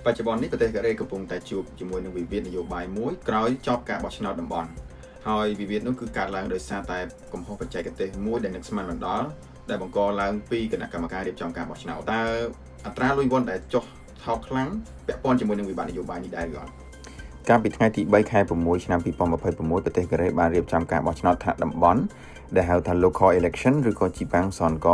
បច្ចុប្បន្ននេះប្រទេសកូរ៉េកំពុងតែជួបជាមួយនឹងវិវាទនយោបាយមួយក្រោយចប់ការបោះឆ្នោតតំបន់ហើយវិវាទនោះគឺកើតឡើងដោយសារតែកំហុសបច្ចេកទេសមួយដែលនឹកស្មានមិនដល់ដែលបង្កឡើងពីគណៈកម្មការរៀបចំការបោះឆ្នោតតើអត្រាលុយវ័នដែលចុះថោកខ្លាំងពាក់ព័ន្ធជាមួយនឹងវិបត្តិនយោបាយនេះដែរឬអត់កាលពីថ្ងៃទី3ខែ6ឆ្នាំ2026ប្រទេសកូរ៉េបានរៀបចំការបោះឆ្នោតថ្នាក់តំបន់ដែលហៅថា local election ឬក៏ជីបាំងសនក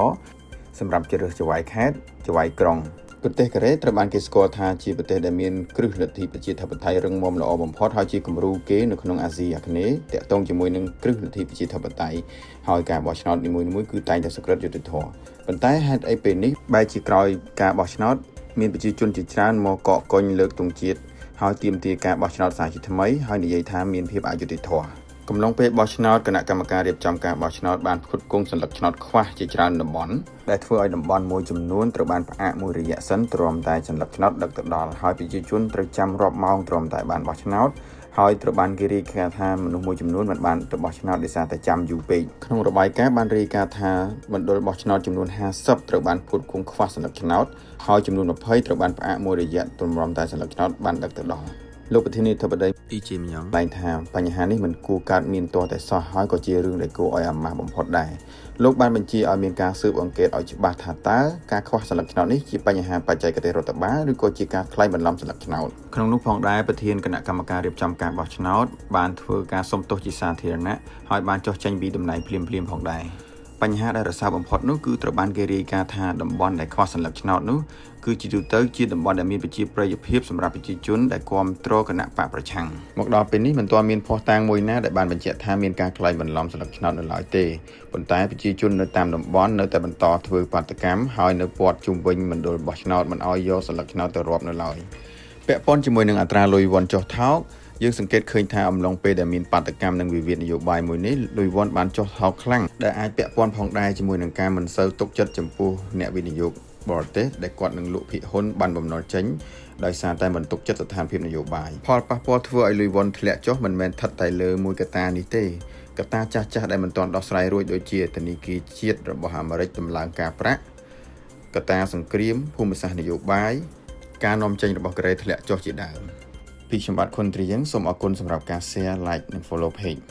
សម្រាប់ជ្រើសចៅខេត្តចៅក្រុងប្រទេសកូរ៉េត្រូវបានគេស្គាល់ថាជាប្រទេសដែលមានគ្រឹះលទ្ធិប្រជាធិបតេយ្យរឹងមាំល្អបំផុតហើយជាគំរូគេនៅក្នុងអាស៊ីអាគ្នេយ៍តាក់ទងជាមួយនឹងគ្រឹះលទ្ធិប្រជាធិបតេយ្យហើយការបោះឆ្នោតនីមួយៗគឺតែងតែសុក្រិតយុត្តិធម៌ប៉ុន្តែហេតុអីពេលនេះបែរជាក្រោយការបោះឆ្នោតមានប្រជាជនជាច្រើនមកកកកុញលើកទង់ជាតិហើយទាមទារការបោះឆ្នោតសាជាថ្មីហើយនិយាយថាមានភាពអយុត្តិធម៌កំឡុងពេលបោះឆ្នោតគណៈកម្មការរៀបចំការបោះឆ្នោតបានផ្គត់ផ្គង់សន្លឹកឆ្នោតខ្វះជាច្រើនតំបន់ដែលធ្វើឲ្យតំបន់មួយចំនួនត្រូវបានផ្អាកមួយរយៈសិនទ្រាំតែសន្លឹកឆ្នោតដឹកទៅដល់ហើយប្រជាជនត្រូវចាំរាប់ម៉ោងទ្រាំតែបានបោះឆ្នោតហើយត្រូវបានគេរាយការណ៍ថាមនុស្សមួយចំនួនមិនបានទៅបោះឆ្នោតដោយសារតែចាំយូរពេកក្នុងរបាយការណ៍បានរាយការណ៍ថាមណ្ឌលបោះឆ្នោតចំនួន50ត្រូវបានផ្គត់ផ្គង់ខ្វះសន្លឹកឆ្នោតហើយចំនួន20ត្រូវបានផ្អាកមួយរយៈទ្រាំតែសន្លឹកឆ្នោតបានដឹកទៅដល់លោកប្រធានាធិបតីអ៊ីជីមយ៉ងថ្លែងថាបញ្ហានេះមិនគួរកើតមានទាល់តែសោះហើយក៏ជារឿងដែលគួរឲ្យអាម៉ាស់បំផុតដែរលោកបានបញ្ជាឲ្យមានការស៊ើបអង្កេតឲ្យច្បាស់ថាតើការខ្វះសន្លឹកឆ្នោតនេះជាបញ្ហាបច្ចេកទេសរដ្ឋបាលឬក៏ជាការក្លែងបន្លំសន្លឹកឆ្នោតក្នុងនោះផងដែរប្រធានគណៈកម្មការរៀបចំការបោះឆ្នោតបានធ្វើការសុំទោសជាសាធារណៈហើយបានចុះចេញពីតំណែងភ្លាមៗផងដែរបញ្ហាដែលរសើបបំផុតនោះគឺត្រូវបានគេរាយការណ៍ថាតំបន់ដែលខ្វះសន្លឹកឆ្នោតនោះគឺជាទូទៅជាតំបន់ដែលមានប្រជាប្រិយភាពសម្រាប់ប្រជាជនដែលគាំទ្រគណៈបកប្រឆាំងមកដល់ពេលនេះមិនទាន់មានភស្តុតាងមួយណាដែលបានបញ្ជាក់ថាមានការក្លែងបន្លំសន្លឹកឆ្នោតនៅឡើយទេប៉ុន្តែប្រជាជននៅតាមតំបន់នៅតែបន្តធ្វើបាតកម្មហើយនៅព័ទ្ធជុំវិញមណ្ឌលបោះឆ្នោតមិនឲ្យយកសន្លឹកឆ្នោតទៅរាប់នៅឡើយពាក់ព័ន្ធជាមួយនឹងអត្រាលុយវ័នចុះថោកយើងសង្កេតឃើញថាអំឡុងពេលដែលមានបាតកម្មនិងវិវាទនយោបាយមួយនេះលុយវ័នបានចុះថោកខ្លាំងដែលអាចពាក់ព័ន្ធផងដែរជាមួយនឹងការមិនសូវទុកចិត្តចំពោះអ្នកវិនិយោគបរទេសដែលគាត់នឹងលក់ភាគហ៊ុនបានបំណុលចេញដោយសារតែមិនទុកចិត្តស្ថានភាពនយោបាយផលប៉ះពាល់ធ្វើឲ្យលុយវ័នធ្លាក់ចុះមិនមែនស្ថិតតែលើមួយកត្តានេះទេកត្តាចាស់ៗដែលមិនទាន់ដោះស្រាយរួចដូចជាធនាគារជាតិរបស់អាមេរិកតម្លើងការប្រាក់កត្តាសង្គ្រាមភូមិសាស្ត្រនយោបាយការនាំចេញរបស់កូរ៉េធ្លាក់ចុះជាដើមពីខ្ញុំបាទខុនទ្រីយើងសូមអរគុណសម្រាប់ការ share like និង follow page